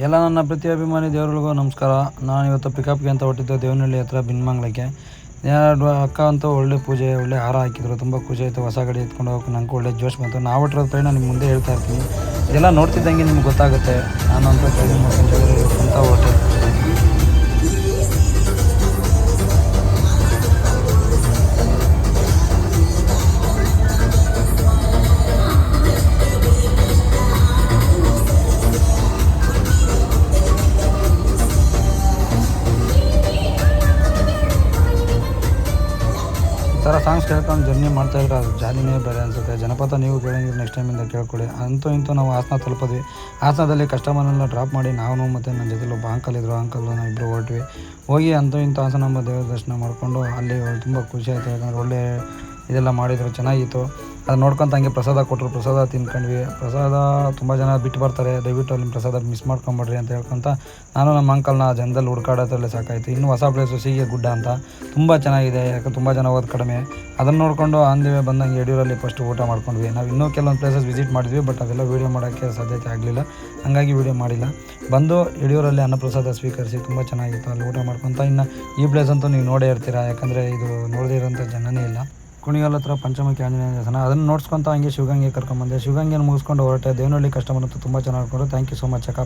ಎಲ್ಲ ನನ್ನ ಪ್ರತಿ ಅಭಿಮಾನಿ ದೇವರುಗಳಿಗೂ ನಮಸ್ಕಾರ. ನಾನು ಇವತ್ತು ಪಿಕಪ್ಗೆ ಅಂತ ಹೊಟ್ಟಿದ್ದೆ ದೇವನಹಳ್ಳಿ ಹತ್ರ ಬಿನ್ಮಂಗ್ಲಕ್ಕೆ. ಎರಡು ಅಕ್ಕ ಅಂತೂ ಒಳ್ಳೆ ಪೂಜೆ ಒಳ್ಳೆ ಹಾರ ಹಾಕಿದ್ರು, ತುಂಬ ಖುಷಿ ಆಯಿತು. ಹೊಸ ಗಾಡಿ ಎತ್ಕೊಂಡು ಹೋಗೋಕೆ ನನಗೂ ಒಳ್ಳೆ ಜೋಶ್ ಬಂತು. ನಾವು ಹೊಟ್ಟಿರೋ ಪ್ರಯಾಣ ನಿಮ್ಮ ಮುಂದೆ ಹೇಳ್ತಾ ಇರ್ತೀನಿ. ಇದೆಲ್ಲ ನೋಡ್ತಿದ್ದಂಗೆ ನಿಮ್ಗೆ ಗೊತ್ತಾಗುತ್ತೆ. ನಾನು ಅಂತ ಡ್ರೈವಿಂಗ್ ಮಾಡ್ಕೊಂಡು ಅಂತ ಹೊಟ್ಟೆ ಈ ಥರ ಸಾಂಗ್ಸ್ ಕೇಳ್ಕೊಂಡು ಜರ್ನಿ ಮಾಡ್ತಾಯಿದ್ರೆ ಅದು ಜಾಲಿನೇ ಬೇರೆ ಅನಿಸುತ್ತೆ. ಜನಪದ ನೀವು ಕೇಳಂಗಿದ್ರೆ ನೆಕ್ಸ್ಟ್ ಟೈಮಿಂದ ಕೇಳ್ಕೊಳ್ಳಿ. ಅಂತೂ ಇಂತೂ ನಾವು ಹಾಸನ ತಲುಪಿದ್ವಿ. ಹಾಸನದಲ್ಲಿ ಕಸ್ಟಮರ್ನೆಲ್ಲ ಡ್ರಾಪ್ ಮಾಡಿ ನಾನು ಮತ್ತು ನನ್ನ ಜೊತೆಲಿ ಒಬ್ಬ ಅಂಕಲ್ ಇದ್ದರು, ಅಂಕಲ್ ನಾವು ಇಬ್ಬರು ಹೊರಟ್ವಿ. ಹೋಗಿ ಅಂತೂ ಇಂಥ ಹಾಸನಾಂಬ ದೇವರ ದರ್ಶನ ಮಾಡಿಕೊಂಡು ಅಲ್ಲಿ ತುಂಬ ಖುಷಿ ಆಯಿತು. ಯಾಕಂದರೆ ಒಳ್ಳೆ ಇದೆಲ್ಲ ಮಾಡಿದರು, ಚೆನ್ನಾಗಿತ್ತು. ಅದು ನೋಡ್ಕೊಂತ ಹಂಗೆ ಪ್ರಸಾದ ಕೊಟ್ಟರು, ಪ್ರಸಾದ ತಿನ್ಕೊಂಡ್ವಿ. ಪ್ರಸಾದ ತುಂಬ ಜನ ಬಿಟ್ಟು ಬರ್ತಾರೆ, ದಯವಿಟ್ಟು ಅಲ್ಲಿ ಪ್ರಸಾದ ಮಿಸ್ ಮಾಡ್ಕೊಂಬಿಡ್ರಿ ಅಂತ ಹೇಳ್ಕೊಂತ ನಾನು ನಮ್ಮ ಅಂಕಲ್ನ ಜನದಲ್ಲಿ ಹುಡ್ಕಾಡೋದ್ರಲ್ಲೇ ಸಾಕಾಯಿತು. ಇನ್ನೂ ಹೊಸ ಪ್ಲೇಸು ಸೀಗೆ ಗುಡ್ಡ ಅಂತ ತುಂಬ ಚೆನ್ನಾಗಿದೆ. ಯಾಕಂದ್ರೆ ತುಂಬ ಜನ ಹೋಗೋದು ಕಡಿಮೆ. ಅದನ್ನು ನೋಡಿಕೊಂಡು ಆನ್ ದಿ ವೇ ಬಂದಂಗೆ ಯಡಿಯೂರಲ್ಲಿ ಫಸ್ಟ್ ಊಟ ಮಾಡ್ಕೊಂಡ್ವಿ. ನಾವು ಇನ್ನೂ ಕೆಲವೊಂದು ಪ್ಲೇಸಸ್ ವಿಸಿಟ್ ಮಾಡಿದ್ವಿ, ಬಟ್ ಅದೆಲ್ಲ ವೀಡಿಯೋ ಮಾಡೋಕ್ಕೆ ಸಾಧ್ಯತೆ ಆಗಲಿಲ್ಲ, ಹಾಗಾಗಿ ವೀಡಿಯೋ ಮಾಡಿಲ್ಲ. ಬಂದು ಯಡಿಯೂರಲ್ಲಿ ಅನ್ನಪ್ರಸಾದ ಸ್ವೀಕರಿಸಿ ತುಂಬ ಚೆನ್ನಾಗಿತ್ತು. ಅಲ್ಲಿ ಊಟ ಮಾಡ್ಕೊತ ಇನ್ನು ಈ ಪ್ಲೇಸ್ ಅಂತೂ ನೀವು ನೋಡೇ ಇರ್ತೀರಾ, ಯಾಕಂದರೆ ಇದು ನೋಡದೇ ಇರೋಂಥ ಜನನೇ ಇಲ್ಲ. ಕುಣಿಗಲ್ ಹತ್ರ ಪಂಚಮುಖಿ ಆಂಜನೇಯ ದೇವಸ್ಥಾನ, ಅದನ್ನು ನೋಡ್ಸ್ಕೊತ ಹಂಗೆ ಶಿವಗಂಗೆ ಕರ್ಕೊಂಬಂದೆ. ಶಿವಗಂಗೆನ ಮುಗಿಸ್ಕೊಂಡು ಹೊರಟೆ. ದೇವನಹಳ್ಳಿ ಕಸ್ಟಮರ್ ಅಂತೂ ತುಂಬ ಚೆನ್ನಾಗಿ ನೋಡಿಕೊಂಡು ಥ್ಯಾಂಕ್ ಯು ಸೊ ಮಚ್ ಅಕ್ಕ.